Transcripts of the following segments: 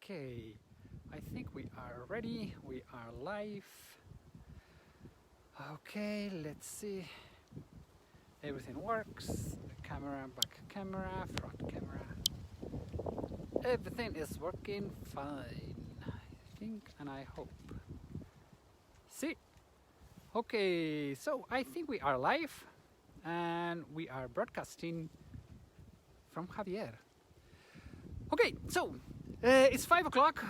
Okay, I think we are ready. We are live. Okay, let's see. Everything works. The camera, back camera, front camera. Everything is working fine, I think, and I hope. See? Okay, so I think we are live and we are broadcasting from Xavier. Okay, so it's 5 o'clock.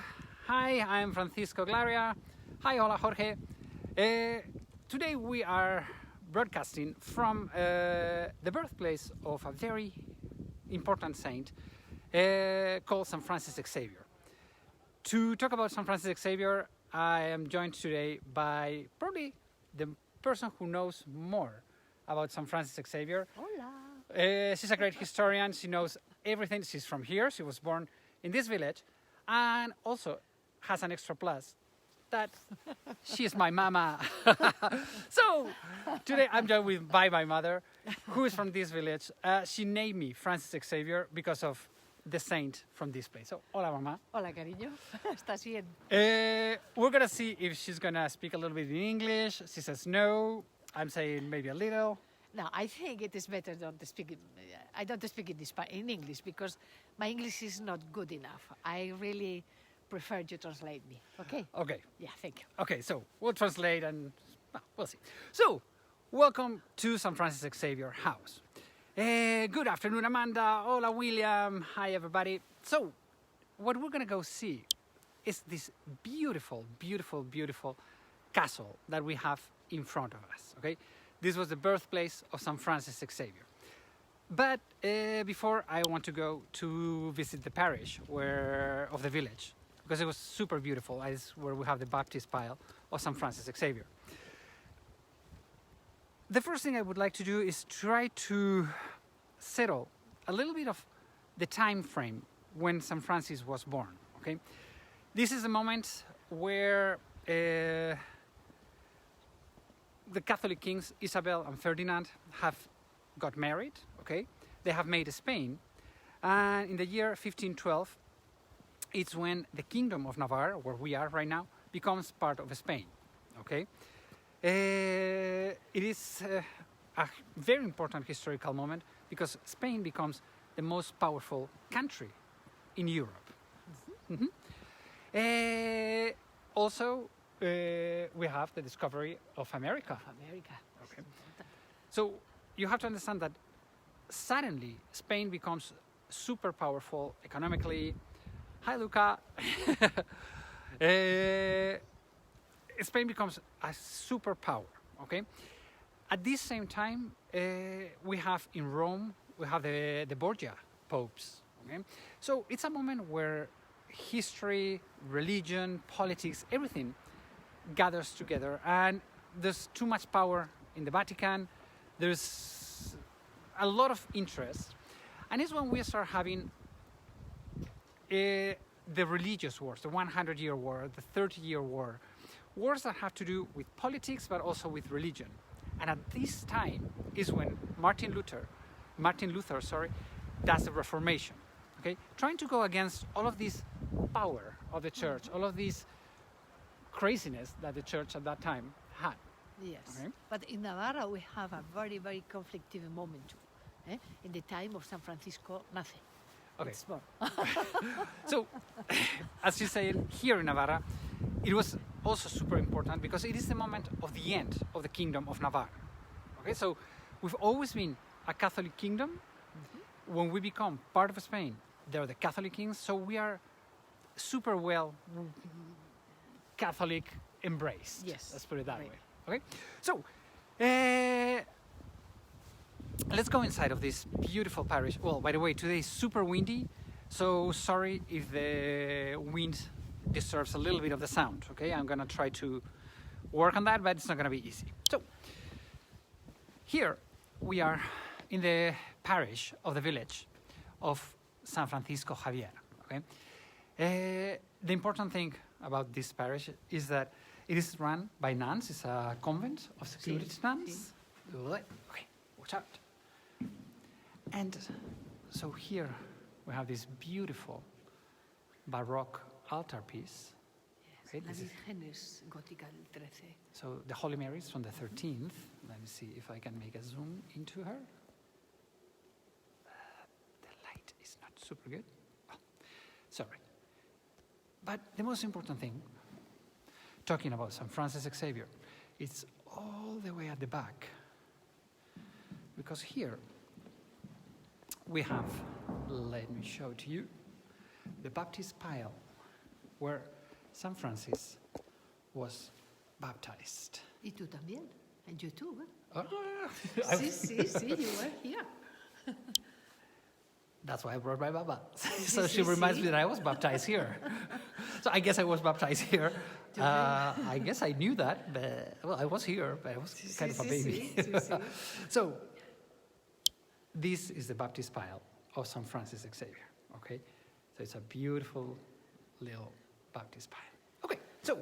Hi, I'm Francisco Xabier. Hi, hola, Jorge. Today we are broadcasting from the birthplace of a very important saint called St. Francis Xavier. To talk about St. Francis Xavier, I am joined today by probably the person who knows more about St. Francis Xavier. Hola. She's a great historian. She knows everything. She's from here. She was born in this village, and also has an extra plus that she is my mama. So today I'm joined by my mother, who is from this village. She named me Francis Xavier because of the saint from this place. So, hola, mama. Hola, cariño. ¿Estás bien? We're gonna see if she's gonna speak a little bit in English. She says no. I'm saying maybe a little. No, I think it is better don't speak it. I don't speak in English because my English is not good enough. I really prefer you translate me. Okay? Okay. Yeah, thank you. Okay, so we'll translate and well, we'll see. So, welcome to St. Francis Xavier House. Good afternoon, Amanda. Hola, William. Hi, everybody. So, what we're gonna go see is this beautiful, beautiful, beautiful castle that we have in front of us. Okay, this was the birthplace of St. Francis Xavier. But before, I want to go to visit the parish of the village, because it was super beautiful. It's where we have the baptist pile of St. Francis Xavier. The first thing I would like to do is try to settle a little bit of the time frame when St. Francis was born. Okay, this is a moment where the Catholic kings Isabel and Ferdinand have got married. Okay, they have made Spain, and in the year 1512, it's when the Kingdom of Navarre, where we are right now, becomes part of Spain. Okay, it is a very important historical moment because Spain becomes the most powerful country in Europe. Also, we have the discovery of America. America. Okay. So you have to understand that suddenly Spain becomes super powerful economically. Hi, Luca. Spain becomes a superpower. Okay. At this same time, we have in Rome, we have the Borgia popes. Okay. So it's a moment where history, religion, politics, everything gathers together, and there's too much power in the Vatican. There's a lot of interest, and it's when we start having the religious wars, the 100-year war, the 30-year war, wars that have to do with politics but also with religion. And at this time is when Martin Luther, does the Reformation. Okay, trying to go against all of this power of the church, all of this craziness that the church at that time had. Yes. Okay. But in Navarra, we have a very, very conflictive moment too. In the time of San Francisco, nothing. Okay. It's more. So, as you say, here in Navarra, it was also super important because it is the moment of the end of the Kingdom of Navarre. Okay, so we've always been a Catholic kingdom. When we become part of Spain, they're the Catholic kings, so we are super well Catholic embraced. Yes. Let's put it that Right. way. Okay, so let's go inside of this beautiful parish. Well, by the way, today is super windy, so sorry if the wind disturbs a little bit of the sound. Okay, I'm gonna try to work on that, but it's not gonna be easy. So here we are in the parish of the village of San Francisco Xavier. Okay, the important thing about this parish is that it is run by nuns. It's a convent of security nuns. Okay, watch out. And so here we have this beautiful Baroque altarpiece. Okay, La this is- Virgen es gótica del 13. so the Holy Mary is from the 13th. Let me see if I can make a zoom into her. The light is not super good. Oh, sorry. But the most important thing, talking about St. Francis Xavier, it's all the way at the back. Because here we have, let me show to you, the baptist pile where St. Francis was baptized. Y tú también, en YouTube. Ah, Sí, you were here. That's why I brought my Baba. So Sí, she sí, reminds sí. me that I was baptized here. So I guess I was baptized here. I guess I knew that, but well, I was here, but I was kind of a baby. Sí. So this is the baptist pile of St. Francis Xavier. Okay, so it's a beautiful little baptist pile. Okay, so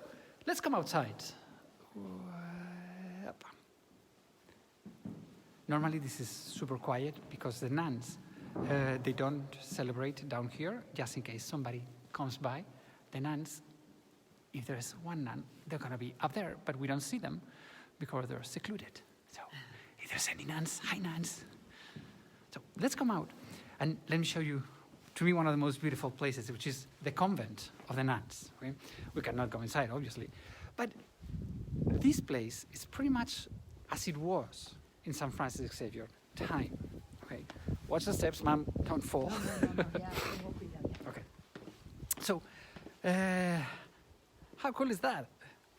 let's come outside. Normally this is super quiet because the nuns, they don't celebrate down here, just in case somebody comes by. The nuns, if there's one nun, they're gonna be up there, but we don't see them because they're secluded. So if there's any nuns, hi nuns. So let's come out and let me show you, to me, one of the most beautiful places, which is the convent of the nuns. Okay? We cannot go inside, obviously, but this place is pretty much as it was in St. Francis Xavier time. Okay, watch the steps, ma'am, don't fall. No, ya tengo cuidado. Okay, so how cool is that?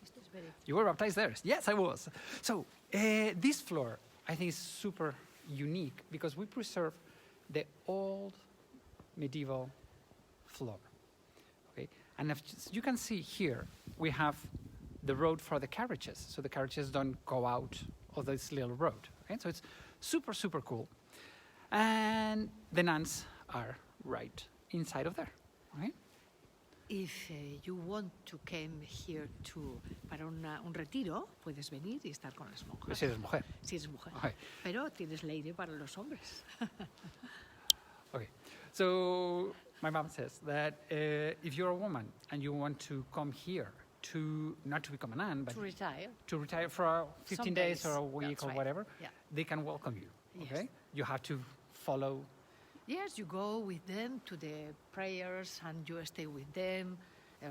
Esto es very... You were baptized there? Yes, I was. So this floor, I think, is super unique because we preserve the old medieval floor. Okay, and as you can see here, we have the road for the carriages, so the carriages don't go out of this little road. Okay, so it's super, super cool. And the nuns are right inside of there. Okay? If you want to come here para un retiro, puedes venir y estar con las monjas. Si eres mujer. Si eres mujer. Okay. Pero tienes leire para los hombres. Okay, so my mom says that if you're a woman and you want to come here not to become a nun, but To retire. to retire for 15 Some days days, or a week that's or right. whatever, Yeah. they can welcome you. Yes. Okay, you have to follow. Yes, you go with them to the prayers and you stay with them,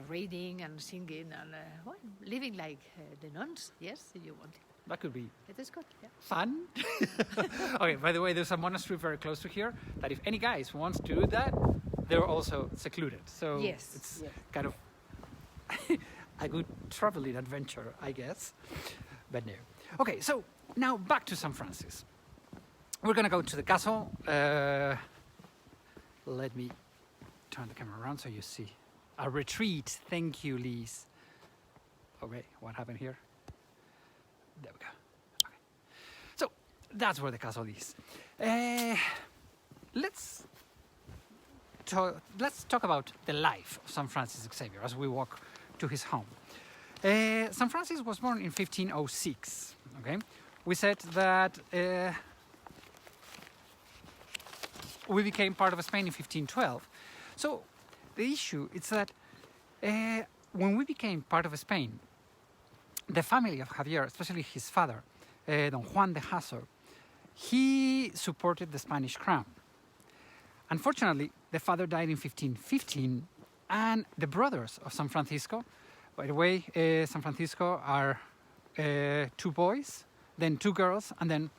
reading and singing and living like the nuns. Yes, if you want. That could be It is good. Yeah. fun. Okay, by the way, there's a monastery very close to here that if any guys wants to do that, they're also secluded. So Yes, it's yes. kind of a good traveling adventure, I guess. But no. Okay, so now back to St. Francis. We're gonna go to the castle. Let me turn the camera around so you see. A retreat. Thank you, Lise. Okay, what happened here? There we go. Okay. So that's where the castle is. Let's talk about the life of St. Francis Xavier as we walk to his home. St. Francis was born in 1506. Okay, we said that we became part of Spain in 1512. So the issue is that when we became part of Spain, the family of Xavier, especially his father, Don Juan de Hasso, he supported the Spanish crown. Unfortunately, the father died in 1515, and the brothers of San Francisco, by the way, San Francisco are 2 boys, then 2 girls, and then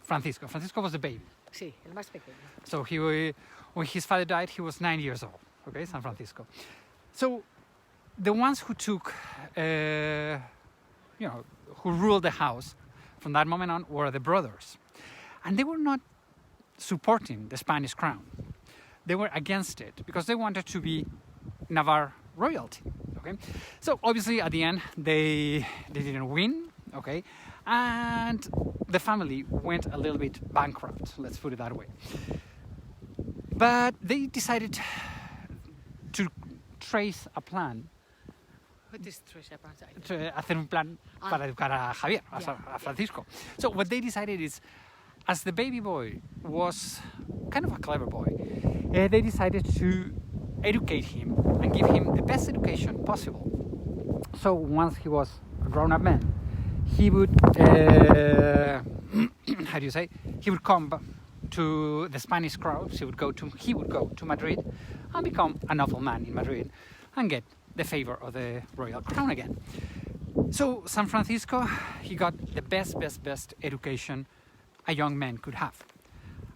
Francisco. Francisco was the baby. Sí, el más pequeño. So when his father died, he was 9 years old. Okay, San Francisco. So the ones who took, who ruled the house from that moment on were the brothers, and they were not supporting the Spanish crown. They were against it because they wanted to be Navarre royalty. Okay, so obviously at the end they didn't win. Okay, and the family went a little bit bankrupt. Let's put it that way. But they decided to trace a plan. What is Teresa Panza? Hacer un plan para educar a Javier, a Francisco. So what they decided is, as the baby boy was kind of a clever boy, they decided to educate him and give him the best education possible. So once he was a grown-up man, he would, how do you say, he would come to the Spanish crowds, he would go to Madrid and become a nobleman in Madrid and get the favor of the royal crown again. So San Francisco, he got the best education a young man could have.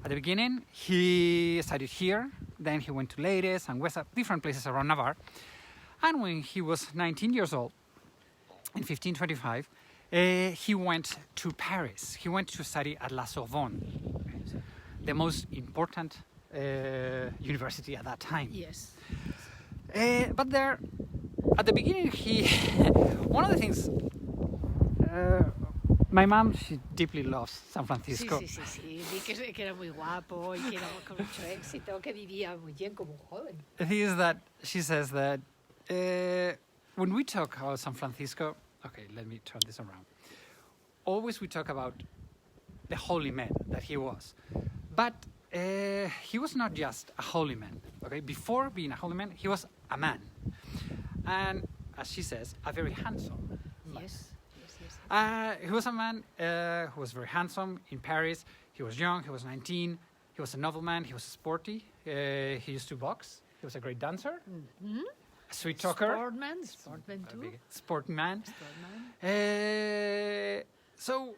At the beginning, he studied here, then he went to Leyres and Huesca, different places around Navarre. And when he was 19 years old, in 1525, he went to Paris. He went to study at La Sorbonne, the most important university at that time. Yes. But there, at the beginning, one of the things, my mom, she deeply loves San Francisco. Sí. Vi que era muy guapo y que era con mucho éxito, que vivía muy bien como un joven. The thing is that she says that when we talk about San Francisco, okay, let me turn this around. Always we talk about the holy man that he was. But he was not just a holy man. Okay, before being a holy man, he was a man. And as she says, a very handsome man. Yes. He was a man who was very handsome in Paris. He was young, he was 19. He was a nobleman, he was sporty. He used to box. He was a great dancer. Mm-hmm. A sweet talker. Sportman too. Sportman. So,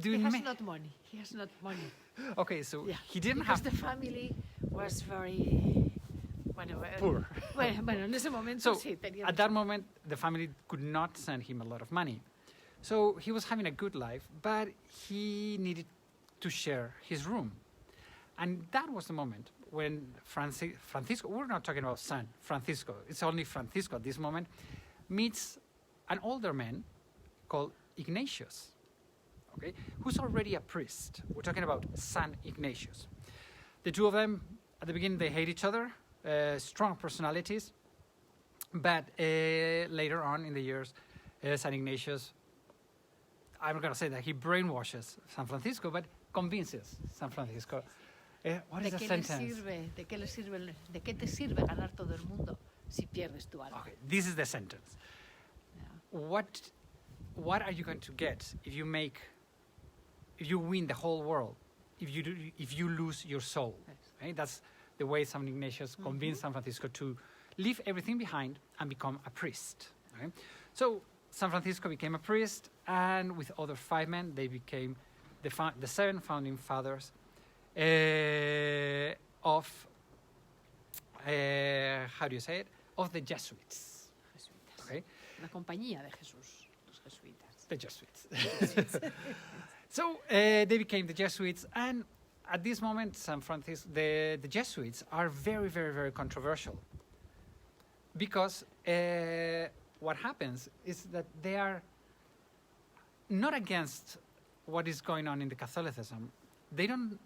he has not money. Okay, so yeah. he didn't because have... the family was very... poor. Bueno, en ese momento so, sí, tenía at that moment, the family could not send him a lot of money. So he was having a good life, but he needed to share his room. And that was the moment when Francisco, we're not talking about San Francisco, it's only Francisco at this moment, meets an older man called Ignatius, okay, who's already a priest. We're talking about San Ignatius. The two of them, at the beginning, they hate each other, strong personalities, but later on in the years, San Ignatius, I'm going to say that he brainwashes San Francisco, but convinces San Francisco. What is the sentence? ¿De qué te sirve ganar todo el mundo si pierdes tu alma? Okay, this is the sentence. Yeah. What are you going to get if you win the whole world, if you lose your soul? Yes. Right? That's the way San Ignatius convinced San Francisco to leave everything behind and become a priest. Right? So San Francisco became a priest, and with other 5 men, they became the 7 founding fathers of, how do you say it? Of the Jesuits. Okay? La compañía de Jesús, los jesuitas. The Jesuits. So they became the Jesuits, and at this moment, San Francisco, the Jesuits are very controversial, because what happens is that they are not against what is going on in the Catholicism. They don't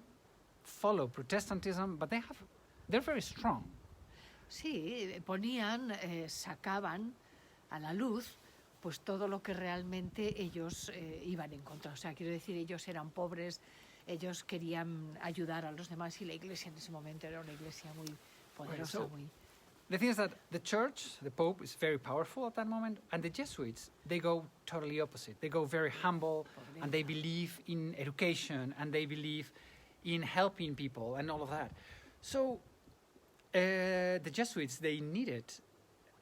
follow Protestantism, but they're very strong. Sí, sacaban a la luz pues todo lo que realmente ellos iban en contra. O sea, quiero decir, ellos eran pobres, ellos querían ayudar a los demás y la iglesia en ese momento era una iglesia muy poderosa, muy... The thing is that the church, the Pope, is very powerful at that moment, and the Jesuits, they go totally opposite. They go very humble, and they believe in education, and they believe in helping people, and all of that. So the Jesuits, they needed,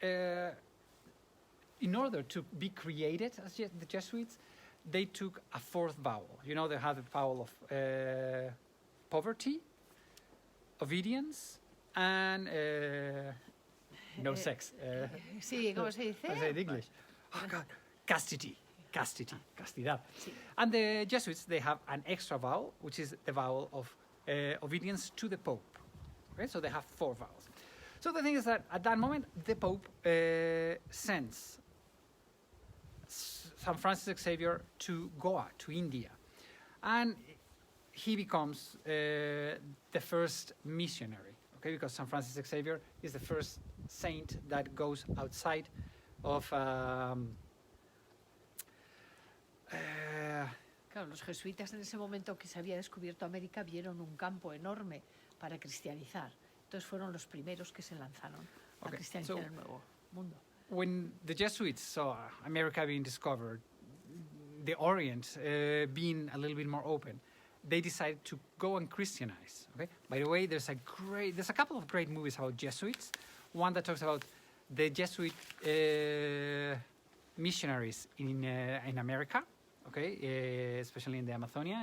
in order to be created as the Jesuits, they took a 4th vowel. You know, they have the vowel of poverty, obedience, and... no sex. Sí, ¿cómo se dice? I say in English. Oh God, castidad. Sí. And the Jesuits, they have an extra vowel, which is the vowel of obedience to the Pope. Okay, so they have 4 vowels. So the thing is that at that moment, the Pope sends San Francis Xavier to Goa, to India, and he becomes the first missionary. Okay, because San Francis Xavier is the first saint that goes outside of... Claro, los jesuitas en ese momento que se había descubierto América vieron un campo enorme para cristianizar. Entonces fueron los primeros que se lanzaron a Okay, cristianizar so el nuevo mundo. when the Jesuits saw America being discovered, the Orient being a little bit more open, they decided to go and Christianize. Okay. By the way, there's a couple of great movies about Jesuits. One that talks about the Jesuit missionaries in America. Okay, especially in the Amazonia,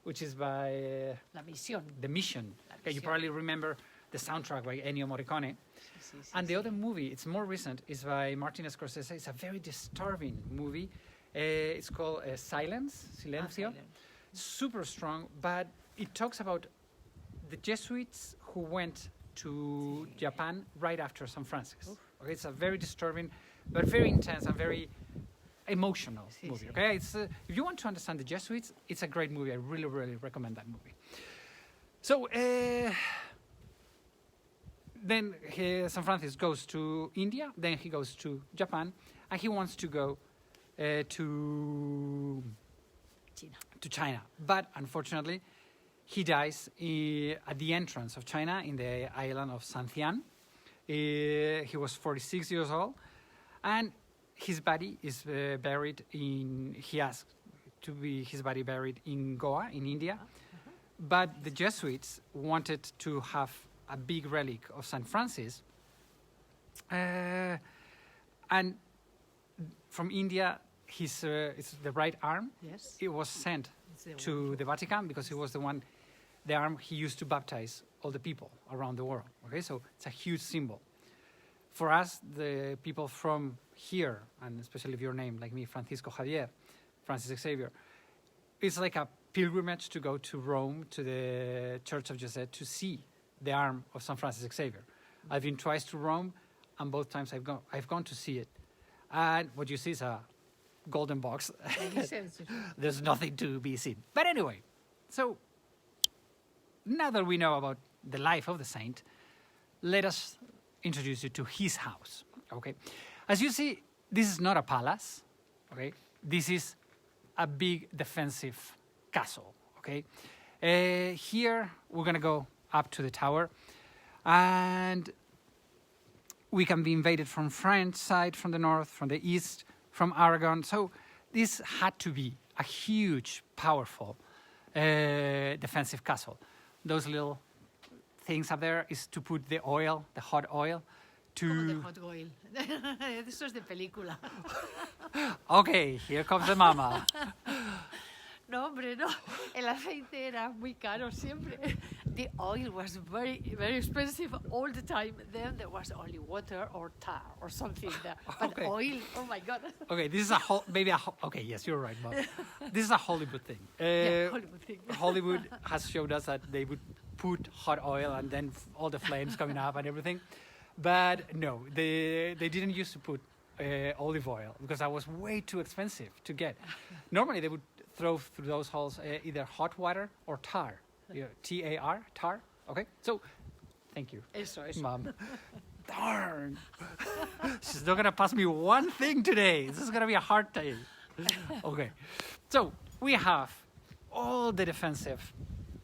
which is by La misión. The Mission. La Okay, you Misión. probably remember the soundtrack by Ennio Morricone. Sí, sí, And the sí. other movie, it's more recent, is by Martin Scorsese. It's a very disturbing movie. It's called Silencio. Silent. Super strong, but it talks about the Jesuits who went to Japan right after San Francis. Okay, it's a very disturbing, but very intense and very emotional Sí, movie. sí. Okay, it's if you want to understand the Jesuits, it's a great movie. I really, really recommend that movie. So then San Francis goes to India, then he goes to Japan, and he wants to go to China. But unfortunately, he dies at the entrance of China in the island of Santian. He was 46 years old, and his body is buried in. He asked to be his body buried in Goa, in India. But the Jesuits wanted to have a big relic of St. Francis. And from India, it's the right arm. Yes. It was sent It's the to one. the Vatican because it was the arm he used to baptize all the people around the world. Okay, so it's a huge symbol. For us, the people from here, and especially if your name, like me, Francisco Xavier, Francis Xavier, it's like a pilgrimage to go to Rome, to the Church of Jesuits, to see the arm of St. Francis Xavier. I've been twice to Rome, and both times I've gone to see it. And what you see is a golden box. There's nothing to be seen. But anyway, so now that we know about the life of the saint, let us introduce you to his house. Okay, as you see, this is not a palace. Okay, this is a big defensive castle. Okay, here we're gonna go up to the tower, and we can be invaded from French side, from the north, from the east, from Aragon. So this had to be a huge, powerful defensive castle. Those little things up there is to put the oil, the hot oil, Como de to... hot oil. Eso es de película. Okay, here comes the mama. No, hombre, no. El aceite era muy caro siempre. The oil was very, very expensive all the time. Then there was only water or tar or something there. But Okay. oil, oh my God. Okay, this is okay, yes, you're right, Bob. This is a Hollywood thing. Yeah, Hollywood thing. Hollywood has showed us that they would put hot oil and then all the flames coming up and everything. But no, they didn't used to put olive oil because that was way too expensive to get. Normally they would throw through those holes either hot water or tar. T-A-R, tar. Okay, so thank you, Eso, eso. Mom. Darn. She's not going to pass me one thing today. This is going to be a hard day. Okay, so we have all the defensive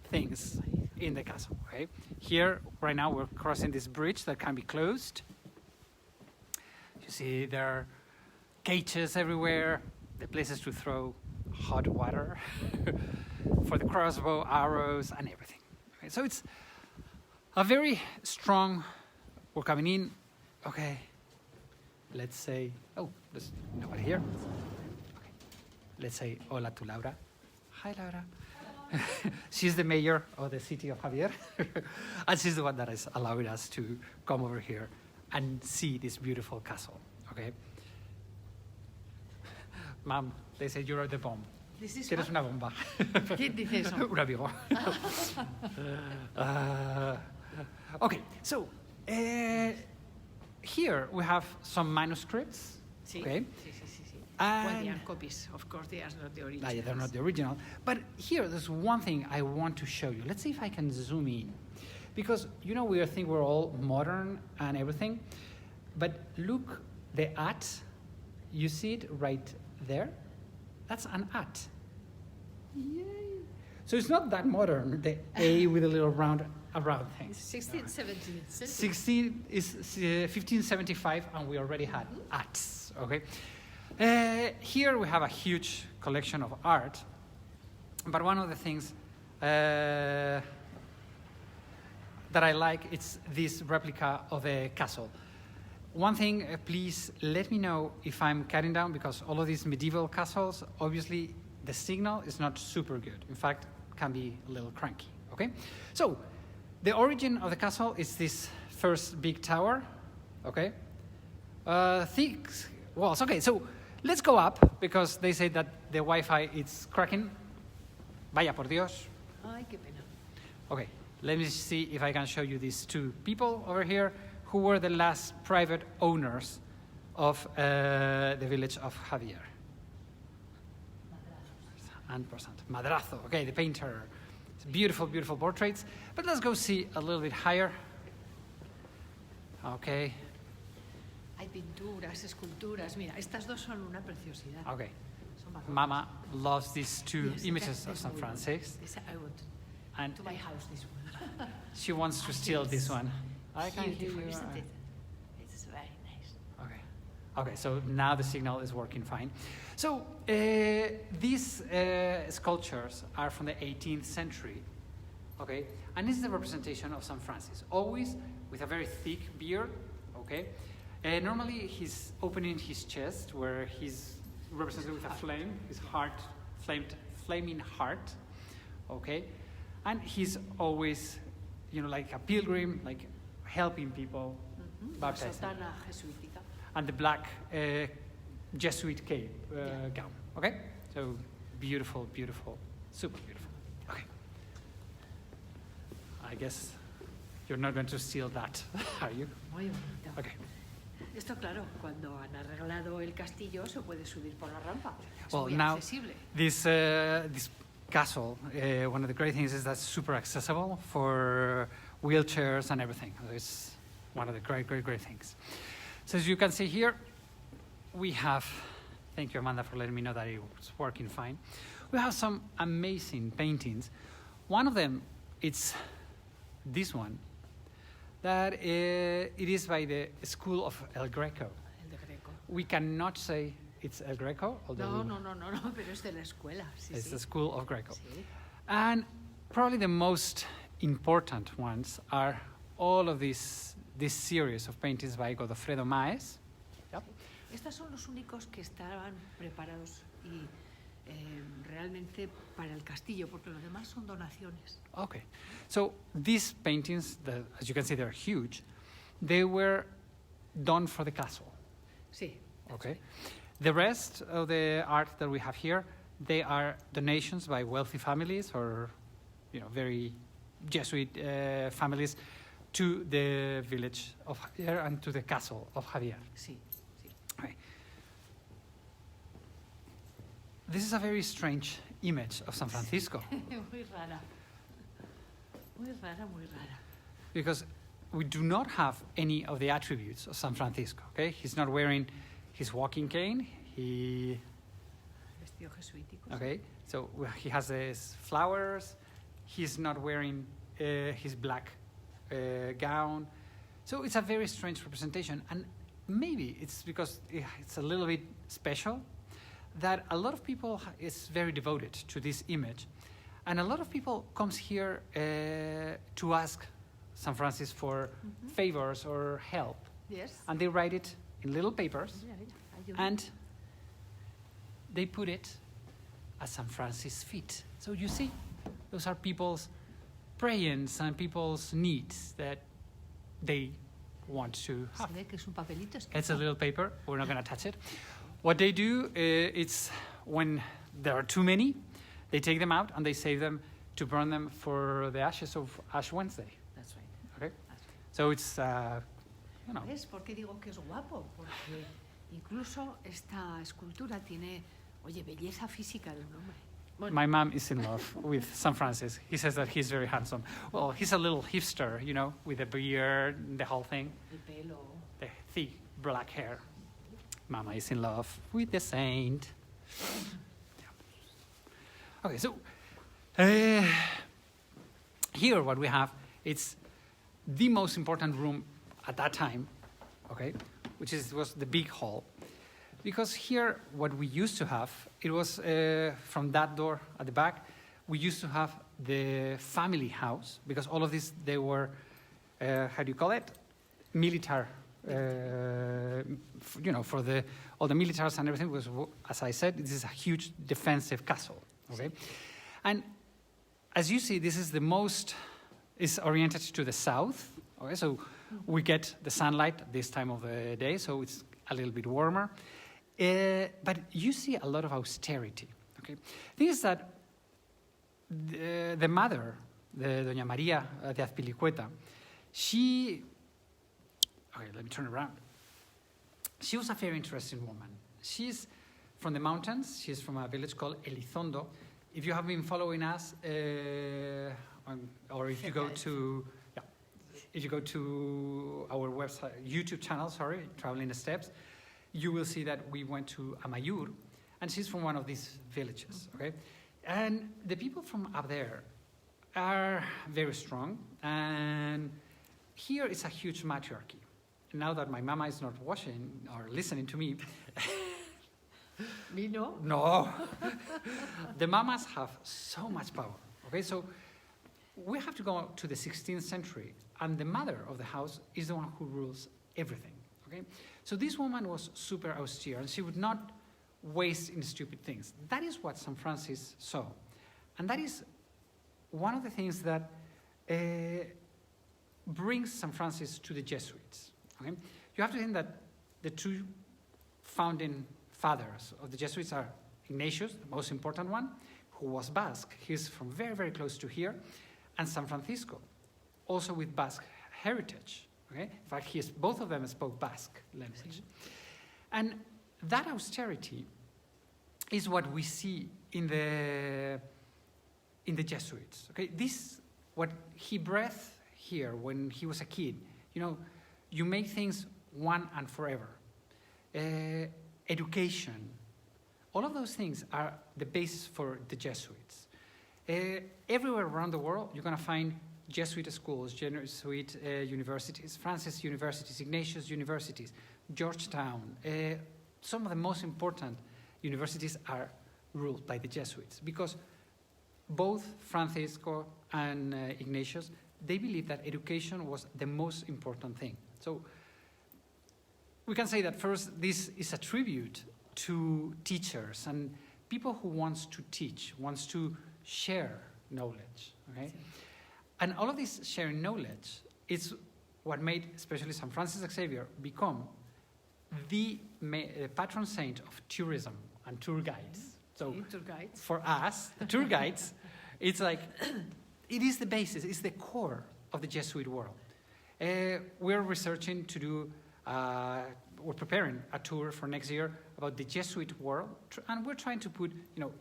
things in the castle. Okay, here right now we're crossing this bridge that can be closed. You see there are cages everywhere, the places to throw hot water for the crossbow, arrows, and everything. Okay, so it's a very strong. We're coming in. Okay, let's say. Oh, there's nobody here. Okay. Let's say hola to Laura. Hi, Laura. She's the mayor of the city of Xavier, and she's the one that is allowing us to come over here and see this beautiful castle. Okay, Mom, they say you're the bomb. This is Tienes una bomba. ¿Quién dice eso? Un amigo. Okay, so here we have some manuscripts. Sí, Okay. sí, sí, sí, sí. And- Well, they are copies. Of course, they are not the original. They're not the original. But here, there's one thing I want to show you. Let's see if I can zoom in. Because, we think we're all modern and everything. But look, the at, you see it right there? That's an at. Yay. So it's not that modern, the A with a little round. around things. 16th, 17th century. 16 is 1575, and we already had arts. Okay. Here we have a huge collection of art, but one of the things that I like is this replica of a castle. One thing, please let me know if I'm cutting down, because all of these medieval castles, obviously the signal is not super good. In fact, can be a little cranky. Okay, so the origin of the castle is this first big tower. Okay, thick walls. Okay, so let's go up, because they say that the Wi-Fi is cracking. Vaya por Dios. Ay, qué pena. Okay, let me see if I can show you these two people over here who were the last private owners of the village of Xavier. And Madrazo, okay, the painter. It's beautiful, beautiful portraits. But let's go see a little bit higher. Okay, Hay pinturas, esculturas. Mira, estas dos son una preciosidad. okay. Son barrocas. Mama loves these two Yes, images that of is St. muy Francis, bueno. I want and to my house this one. she wants to steal this one. I can hear Beautiful, you. isn't it? It's very nice. Okay. Okay, so now the signal is working fine. So these sculptures are from the 18th century, okay? And this is the representation of St. Francis, always with a very thick beard, okay? Normally he's opening his chest, where he's represented with a flame, his heart, flaming heart, okay? And he's always, you know, like a pilgrim, like helping people, La baptizing. sotana jesuítica. And the black Jesuit cape gown. Okay, so beautiful, beautiful, super beautiful. Okay, I guess you're not going to steal that, are you? Muy bonito. Okay. Esto, claro, cuando han arreglado el castillo se puede subir por la rampa. Es Well, muy now accesible. this castle, one of the great things is that it's super accessible for wheelchairs and everything. It's one of the great, great, great things. So as you can see here, we have, thank you Amanda for letting me know that it was working fine. We have some amazing paintings. One of them, it's this one, that it is by the school of El Greco. El de Greco. We cannot say it's El Greco, although No, pero es de la escuela. Sí, it's sí. the school of Greco. Sí. And probably the most important ones are all of this series of paintings by Godofredo Maes. Yep. Estos son los únicos que estaban preparados y realmente para el castillo, porque los demás son donaciones. Okay, so these paintings, as you can see, they're huge. They were done for the castle. Sí. Okay, the rest of the art that we have here, they are donations by wealthy families or, you know, very Jesuit families to the village of Xavier and to the castle of Xavier. Sí, sí. Okay. This is a very strange image of San Francisco Muy rara. Muy rara, muy rara. because we do not have any of the attributes of San Francisco. Okay, he's not wearing his walking cane. Vestido jesuítico. Okay, so he has his flowers. He's not wearing his black gown. So it's a very strange representation, and maybe it's because it's a little bit special that a lot of people is very devoted to this image, and a lot of people comes here to ask San Francis for favors or help, Yes. and they write it in little papers, Mira, mira, hay un- and they put it at San Francis' feet. So you see, those are people's prayings and people's needs that they want to Se have. ve que es un papelito escrito. It's a little paper. We're not going to touch it. What they do, it's when there are too many, they take them out and they save them to burn them for the ashes of Ash Wednesday. That's right. Okay, That's right. so it's you know. ¿Ves por qué digo que es guapo? Porque incluso esta escultura tiene, oye, belleza física de un hombre. Bueno, My mom is in love with San Francis. He says that he's very handsome. Well, he's a little hipster, you know, with the beard, the whole thing, el pelo. the thick black hair. Mama is in love with the saint. Yeah. Okay, so here what we have It's the most important room at that time, okay, was the big hall. Because here, what we used to have, it was from that door at the back, we used to have the family house, because all of this, they were, how do you call it? Military, for all the militaries and everything, because, as I said, this is a huge defensive castle, okay? And as you see, this is is oriented to the south, okay? So we get the sunlight this time of the day, so it's a little bit warmer. But you see a lot of austerity, okay? The thing is that the mother, Doña María de Azpilicueta, okay, let me turn around. She was a very interesting woman. She's from the mountains. She's from a village called Elizondo. If you have been following us, or if you go to, if you go to our website, YouTube channel, Traveling the Steppes, you will see that we went to Amayur, and she's from one of these villages, okay? And the people from up there are very strong, and here is a huge matriarchy. Now that my mama is not watching or listening to me, Me no? no, the mamas have so much power, okay? So we have to go to the 16th century, and the mother of the house is the one who rules everything, okay? So this woman was super austere, and she would not waste in stupid things. That is what St. Francis saw. And that is one of the things that brings St. Francis to the Jesuits. Okay? You have to think that the two founding fathers of the Jesuits are Ignatius, the most important one, who was Basque. He's from very, very close to here, and San Francisco, also with Basque heritage. Okay? In fact, both of them spoke Basque language. And that austerity is what we see in the Jesuits. Okay? What he breathed here when he was a kid, you make things one and forever. Education, all of those things are the basis for the Jesuits. Everywhere around the world, you're going to find Jesuit schools, Jesuit universities, Francis universities, Ignatius universities, Georgetown. Some of the most important universities are ruled by the Jesuits, because both Francisco and Ignatius, they believed that education was the most important thing. So we can say that first, this is a tribute to teachers and people who wants to teach, wants to share knowledge, okay? And all of this sharing knowledge is what made, especially St. Francis Xavier, become the patron saint of tourism and tour guides. So tour guides. For us, the tour guides, it's like, it is the basis, it's the core of the Jesuit world. We're researching to do, we're preparing a tour for next year about the Jesuit world, and we're trying to put,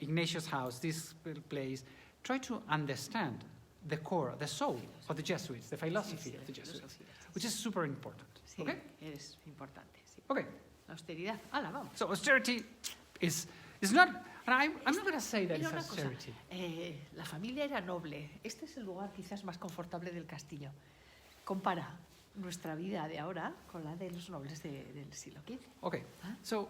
Ignatius House, this place, try to understand the core, the soul of the Jesuits, the philosophy of the Jesuits, which is super important. Sí, okay? Es importante. Sí. Okay. La austeridad. Hala, vamos. So austerity is not, and I'm not going to say that Mira it's una cosa, austerity. la familia era noble. Este es el lugar quizás más confortable del castillo. Compara nuestra vida de ahora con la de los nobles del siglo XV. Okay, Huh? so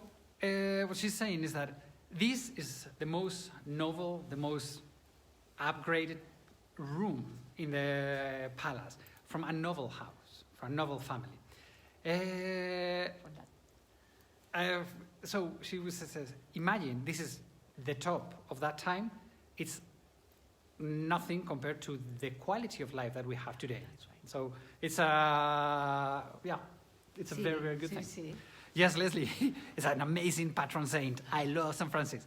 what she's saying is that this is the most novel, the most upgraded room in the palace from a noble house, from a noble family. So she says, imagine this is the top of that time. It's nothing compared to the quality of life that we have today. That's right. So it's a it's a very, very good thing. Sí. Yes, Leslie, it's an amazing patron saint. I love St. Francis.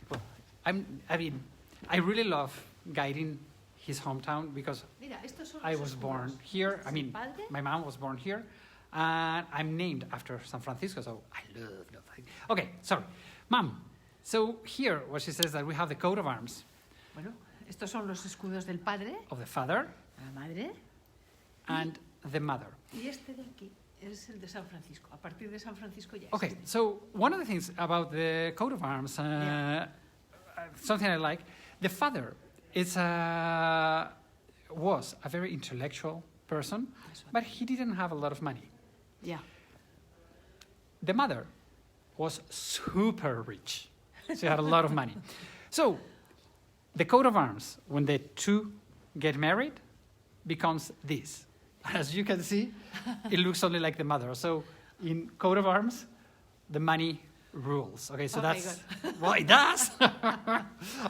Well, I really love guiding his hometown because Mira, estos son I los was escudos. born here. Este es el padre. My mom was born here, and I'm named after San Francisco, so I love it. Okay, sorry. Mom, so here, what she says that we have the coat of arms Bueno, estos son los escudos del padre, of the father la madre, and the mother. y este de aquí es el de San Francisco. A partir de San Francisco ya es Okay, este. so one of the things about the coat of arms, something I like, the father is was a very intellectual person, but he didn't have a lot of money. Ya. The mother was super rich. She had a lot of money. So the coat of arms, when the two get married, becomes this. As you can see, it looks only like the mother. So in coat of arms, the money rules. Okay, so Oh that's... Well, it does.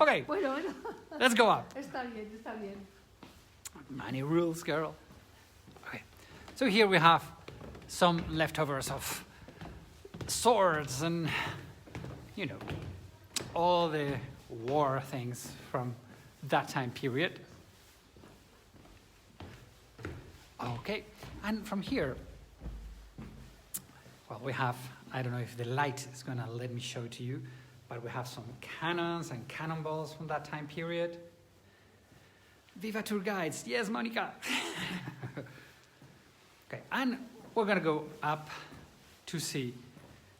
Okay, Bueno. let's go up. Está bien, está bien. Money rules, girl. Okay, so here we have some leftovers of swords and, you know, all the war things from that time period. Okay, and from here, well, we have, I don't know if the light is gonna let me show it to you, but we have some cannons and cannonballs from that time period. Viva tour guides, yes, Monica. Okay, and we're gonna go up to see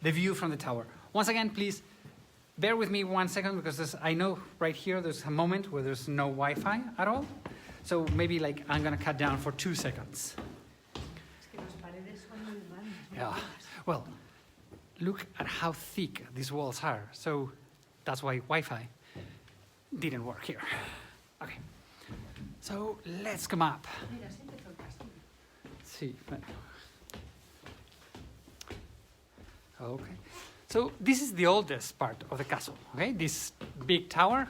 the view from the tower. Once again, please bear with me 1 second, because I know right here there's a moment where there's no Wi-Fi at all. So maybe like I'm gonna cut down for 2 seconds. Es que las paredes son muy grandes. muy Yeah. altas. Well, look at how thick these walls are. So that's why Wi-Fi didn't work here. Okay. So let's come up. Mira, sí empezó el castillo. See. Okay. So this is the oldest part of the castle. Okay, this big tower.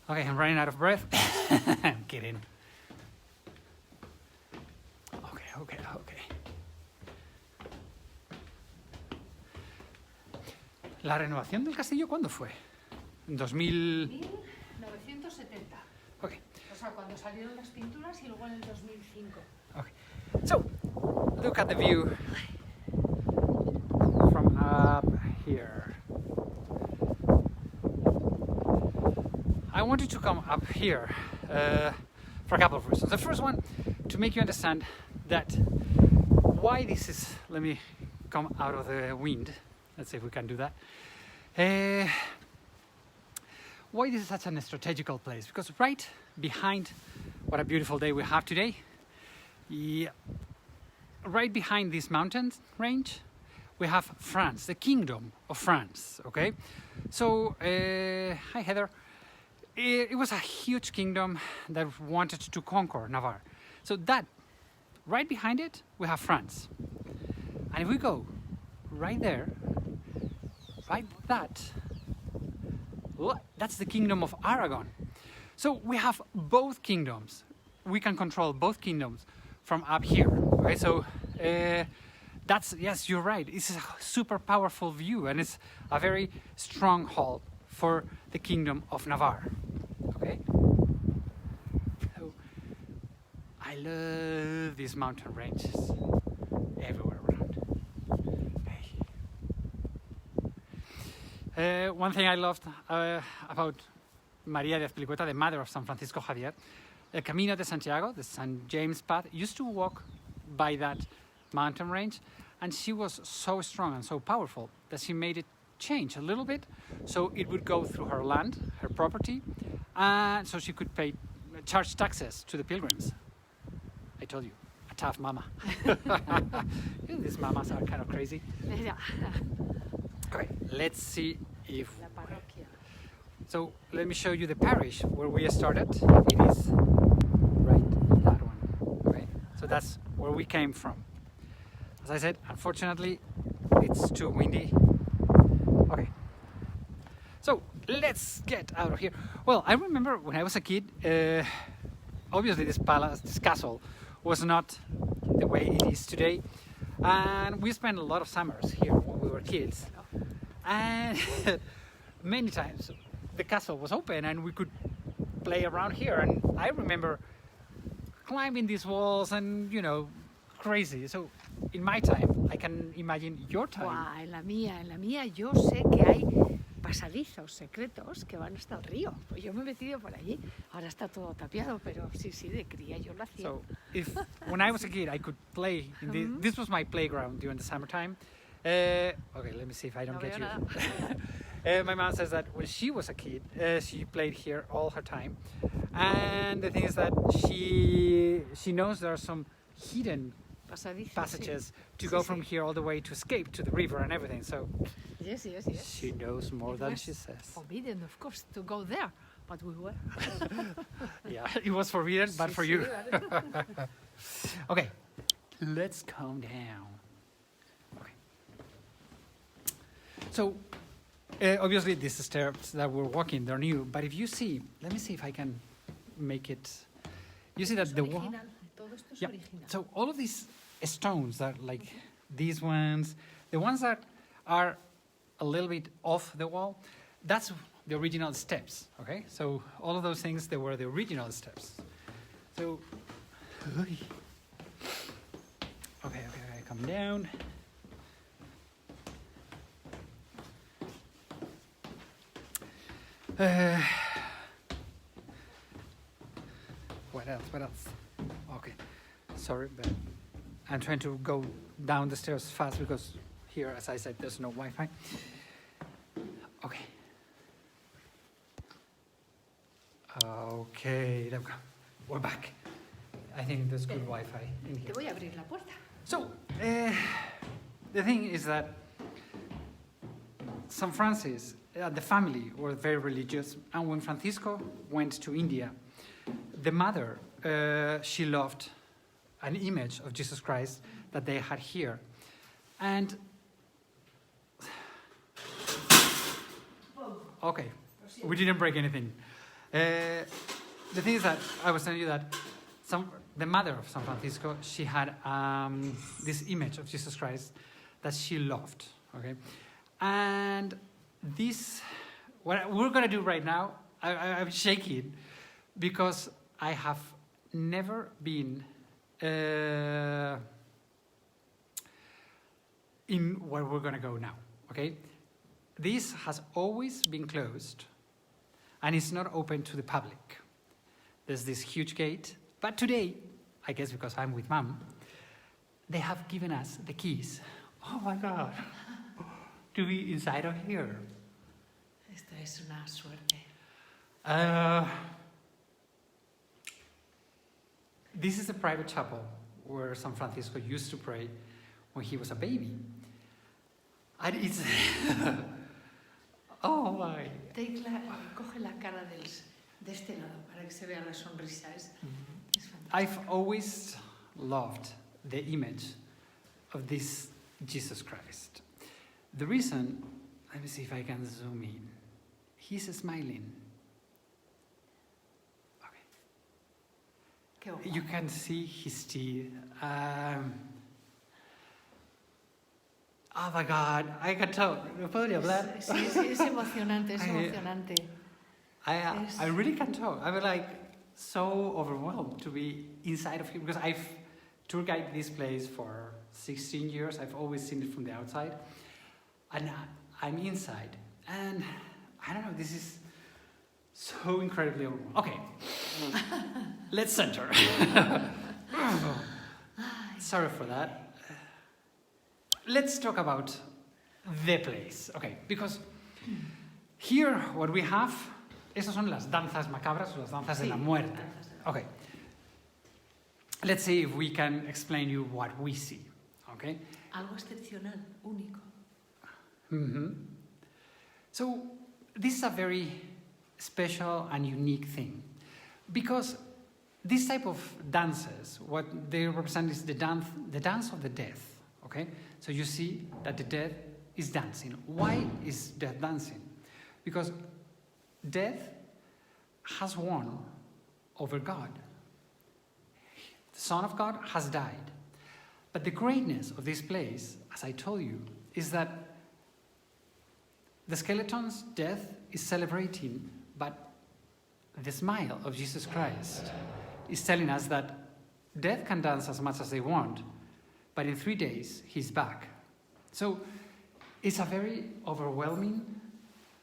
Okay, I'm running out of breath. I'm kidding. Okay. ¿La renovación del castillo cuándo fue? En 2000... 1970. Okay. O sea, cuando salieron las pinturas y luego en el 2005. Okay. So, look at the view from up here. I wanted to come up here for a couple of reasons. The first one, to make you understand that why this is... Let me come out of the wind. Let's see if we can do that. Why this is such a strategical place? Because right behind, what a beautiful day we have today, right behind this mountain range, we have France, the Kingdom of France, okay? So, hi Heather. It was a huge kingdom that wanted to conquer Navarre. So that, right behind it, we have France. And if we go right there, right that's the Kingdom of Aragon. So we have both kingdoms. We can control both kingdoms from up here. Okay, so that's, yes, you're right. It's a super powerful view, and it's a very stronghold for the Kingdom of Navarre. Okay. So I love these mountain ranges everywhere around. Hey. One thing I loved about María de Azpilicueta, the mother of San Francisco Xavier, El Camino de Santiago, the St. James path, used to walk by that mountain range, and she was so strong and so powerful that she made it change a little bit, so it would go through her land, her property, and so she could charge taxes to the pilgrims. I told you, a tough mama. These mamas are kind of crazy. Mira, Okay, let's see if... la parroquia. So let me show you the parish where we started. It is right that one. Okay, so that's where we came from. As I said, unfortunately, it's too windy. Okay, so let's get out of here. Well, I remember when I was a kid, obviously this palace, this castle, was not the way it is today. And we spent a lot of summers here when we were kids. And many times the castle was open and we could play around here. And I remember climbing these walls and, you know, crazy. So in my time, I can imagine your time. Buah, en la mía yo sé que hay pasadizos secretos que van hasta el río. Pues yo me he metido por allí. Ahora está todo tapiado, pero sí, de cría yo lo hacía. So if when I was a kid, I could play in this was my playground during the summertime. Okay, let me see if I don't No get veo you. nada. My mom says that when she was a kid, she played here all her time, and the thing is that she knows there are some hidden passages to go from here all the way to escape to the river and everything. So Yes. she knows more It than was she says. Forbidden, of course, to go there, but we were. Yeah, it was forbidden, but for you. vale. Okay, let's calm down. Okay. So, obviously, these stairs that we're walking, they're new. But if you see, let me see if I can make it. You see that the wall. Todo esto es Yeah. original. So all of these stones that, like these ones, the ones that are a little bit off the wall, that's the original steps. Okay. So all of those things, they were the original steps. So. Okay, come down. What else? Okay, sorry, but I'm trying to go down the stairs fast because here, as I said, there's no Wi-Fi. Okay. Okay, there we go. We're back. I think there's good Wi-Fi in Te here. voy a abrir la puerta. So, the thing is that St. Francis, the family were very religious, and when Francisco went to India, the mother, she loved an image of Jesus Christ that they had here. And, okay, we didn't break anything. The thing is that I was telling you that the mother of San Francisco, she had this image of Jesus Christ that she loved, okay? And this, what we're going to do right now, I'm shaking because I have never been in where we're going to go now, okay? This has always been closed and it's not open to the public. There's this huge gate. But today, I guess because I'm with Mom, they have given us the keys. Oh my God. To be inside of here. Esto es una suerte. This is a private chapel where San Francisco used to pray when he was a baby. And it's... oh my. Coge la cara de este lado para que se vea la sonrisa. Es fantástico. I've always loved the image of this Jesus Christ. The reason, let me see if I can zoom in. He's smiling. Okay. You can see his teeth. Oh my God, I can tell. ¿No podría hablar? Sí, es emocionante, es emocionante. I really can talk. I'm like so overwhelmed to be inside of him because I've tour guided this place for 16 years. I've always seen it from the outside, and I'm inside. And I don't know. This is so incredibly overwhelming. Okay, let's center. Sorry for that. Let's talk about the place. Okay, because here what we have. Esas son las danzas macabras o las danzas de la muerte. Okay. Let's see if we can explain you what we see. Okay? Algo excepcional, único. Mm-hmm. So this is a very special and unique thing because this type of dances, what they represent is the dance of the death. Okay? So you see that the death is dancing. Why is death dancing? Because death has won over God. The Son of God has died. But the greatness of this place, as I told you, is that the skeleton's death is celebrating, but the smile of Jesus Christ is telling us that death can dance as much as they want, but in 3 days, he's back. So it's a very overwhelming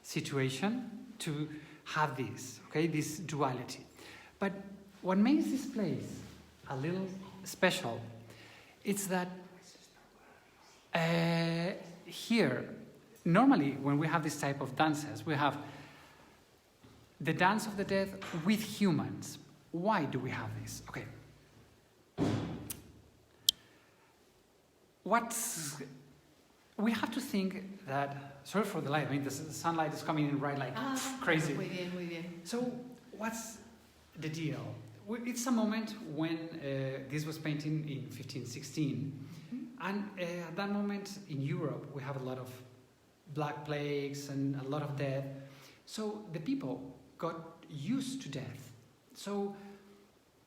situation to have this, okay, this duality. But what makes this place a little special is that here normally when we have this type of dances, we have the dance of the dead with humans. Why do we have this? Okay. We have to think that, sorry for the light, I mean the sunlight is coming in right like crazy. Muy bien, muy bien. So what's the deal? It's a moment when this was painted in 1516. And at that moment in Europe, we have a lot of black plagues and a lot of death. So the people got used to death. So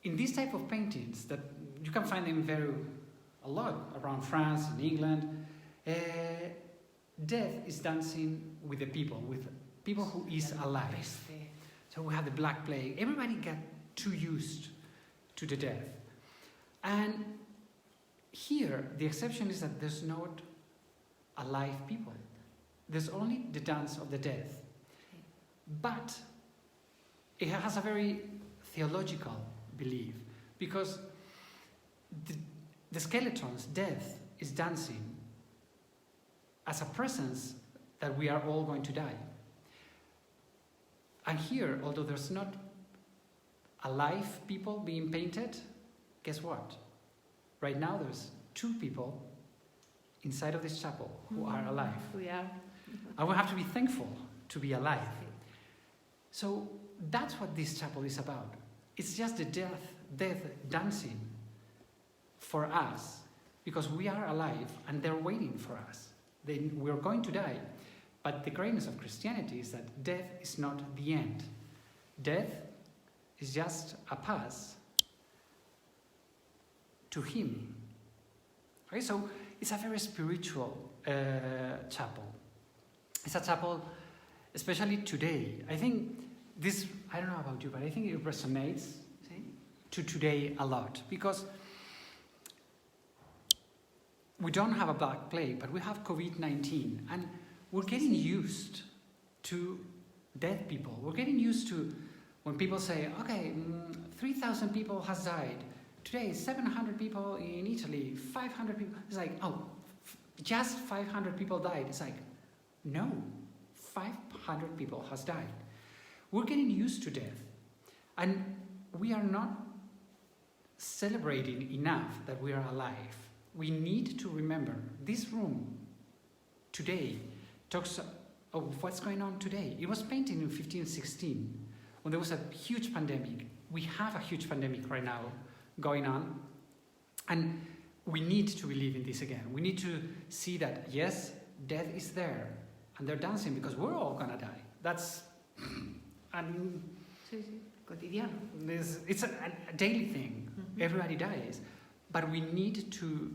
in these type of paintings, that you can find them a lot around France and England, death is dancing with the people who is alive. So we have the Black Plague. Everybody got too used to the death. And here, the exception is that there's not alive people. There's only the dance of the death. But it has a very theological belief, because the skeletons, death, is dancing as a presence that we are all going to die. And here, although there's not alive people being painted, guess what? Right now there's 2 people inside of this chapel who are alive. We are. And we have to be thankful to be alive. So that's what this chapel is about. It's just the death dancing for us, because we are alive and they're waiting for us. We're going to die. But the greatness of Christianity is that death is not the end. Death is just a pass to Him. Okay, so it's a very spiritual chapel. It's a chapel, especially today. I think this, I don't know about you, but I think it resonates to today a lot, because we don't have a Black Plague, but we have COVID-19, and we're getting used to dead people. We're getting used to when people say, okay, 3,000 people has died. Today, 700 people in Italy, 500 people. It's like, just 500 people died. It's like, no, 500 people has died. We're getting used to death. And we are not celebrating enough that we are alive. We need to remember this room today talks of what's going on today. It was painted in 1516 when there was a huge pandemic. We have a huge pandemic right now going on, and we need to believe in this again. We need to see that, yes, death is there, and they're dancing because we're all gonna die. That's Cotidiano. It's a daily thing. Everybody dies, but we need to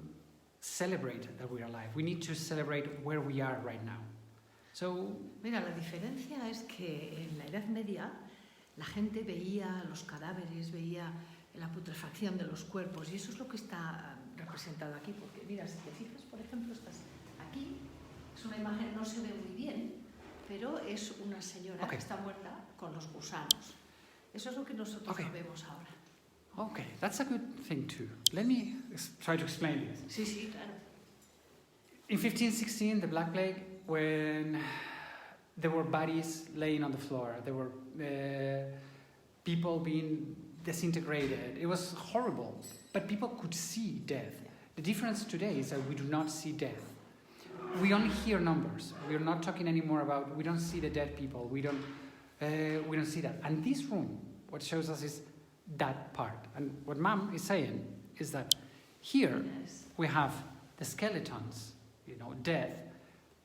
celebrate that we're alive. We need to celebrate where we are right now. So, mira, la diferencia es que en la Edad Media la gente veía los cadáveres, veía la putrefacción de los cuerpos, y eso es lo que está representado aquí, porque mira, si te fijas, por ejemplo, estás aquí, es una imagen, no se ve muy bien, pero es una señora que está muerta con los gusanos. Eso es lo que nosotros vemos ahora. Okay, that's a good thing too. Let me try to explain this. Sí, sí, claro. In 1516, the Black Plague, when there were bodies laying on the floor, there were people being disintegrated. It was horrible, but people could see death. The difference today is that we do not see death. We only hear numbers. We are not talking anymore about, we don't see the dead people. We don't see that. And this room, what shows us is that part. And what Mom is saying is that here we have the skeletons, death.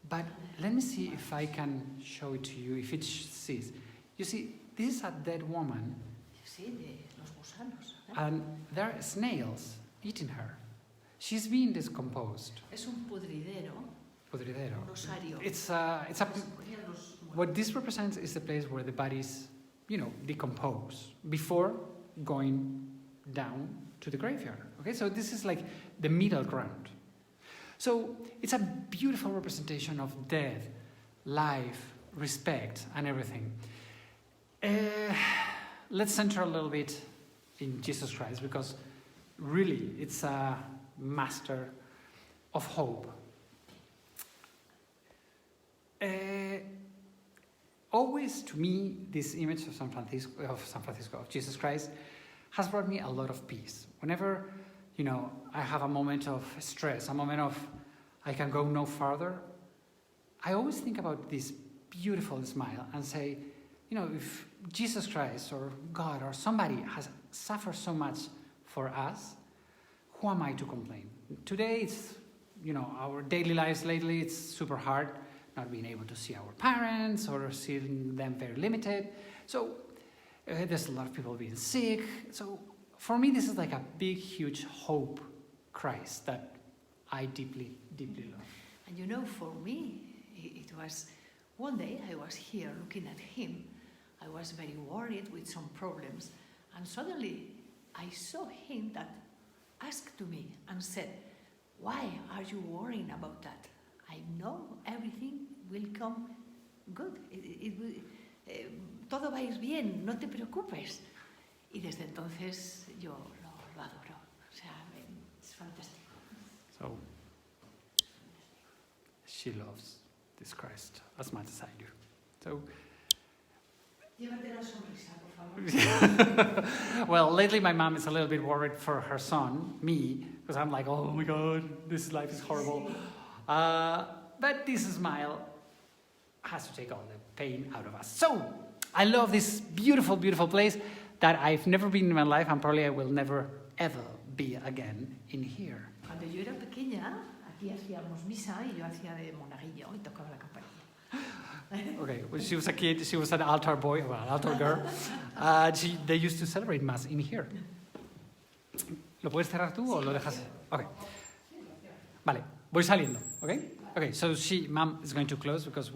But let me see if I can show it to you, if it sees. You see, this is a dead woman. Sí, de los gusanos. And there are snails eating her. She's being decomposed. Es un pudridero. Pudridero. Un osario. What this represents is the place where the bodies, decompose before going down to the graveyard. Okay, so this is like the middle ground. So it's a beautiful representation of death, life, respect, and everything. Let's center a little bit in Jesus Christ, because really it's a master of hope. always, to me, this image of of Jesus Christ, has brought me a lot of peace. Whenever, I have a moment of stress, a moment of I can go no farther, I always think about this beautiful smile and say, if Jesus Christ or God or somebody has suffered so much for us, who am I to complain? Today, it's, our daily lives lately, it's super hard, not being able to see our parents or seeing them very limited. So there's a lot of people being sick. So for me, this is like a big, huge hope Christ that I deeply, deeply love. And for me, it was one day I was here looking at him. I was very worried with some problems. And suddenly I saw him that asked to me and said, "Why are you worrying about that? I know everything will come good. Todo va a ir bien, no te preocupes." Y desde entonces yo lo adoro. O sea, es fantástico. So, she loves this Christ as much as I do. So, llévate la sonrisa, por favor. well, lately my mom is a little bit worried for her son, me, because I'm like, oh my God, this life is horrible. But this smile has to take all the pain out of us. So, I love this beautiful, beautiful place that I've never been in my life, and probably I will never, ever be again in here. Cuando yo era pequeña, aquí hacíamos misa y yo hacía de monaguillo y tocaba la campanilla. Okay, when she was a kid, she was an altar boy, well, an altar girl. They used to celebrate Mass in here. ¿Lo puedes cerrar tú o lo dejas? Okay. Vale, voy saliendo, okay? Okay, so Mom is going to close because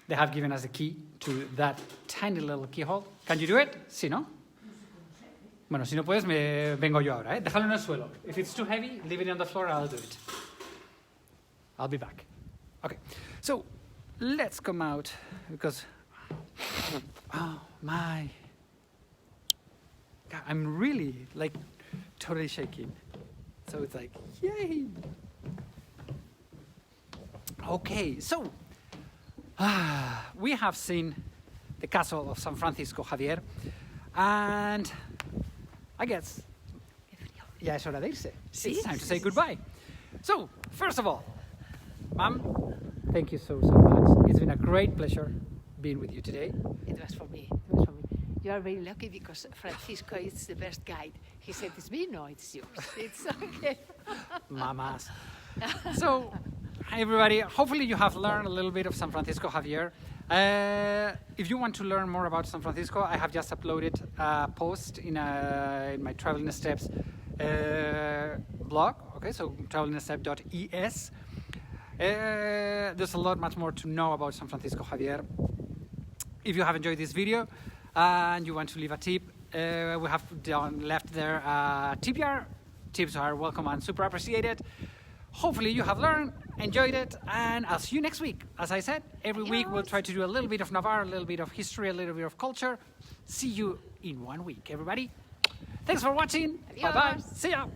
they have given us the key to that tiny little keyhole. Can you do it? Sí, ¿no? Bueno, si no puedes, me vengo yo ahora, ¿eh? Déjalo en el suelo. If it's too heavy, leave it on the floor, I'll do it. I'll be back. Okay, so let's come out because, oh my, God, I'm really totally shaking. So it's like, yay. Okay, so we have seen the castle of San Francisco Xavier, and I guess, ya es hora de irse. It's time to say goodbye. So, first of all, Mom, thank you so much. It's been a great pleasure being with you today. It was for me. It was for me. You are very lucky because Francisco is the best guide. He said, "It's me." No, it's yours. It's okay. Mamas. So, hi everybody. Hopefully you have learned a little bit of San Francisco Xavier. If you want to learn more about San Francisco, I have just uploaded a post in my Traveling Steps blog. Okay, so travelingstep.es. There's a lot much more to know about San Francisco Xavier. If you have enjoyed this video and you want to leave a tip, we have left there a tip jar. Tips are welcome and super appreciated. Hopefully you have learned, enjoyed it, and I'll see you next week. As I said, every week we'll try to do a little bit of Navarre, a little bit of history, a little bit of culture. See you in 1 week, everybody. Thanks for watching. Adiós. Bye-bye. See ya.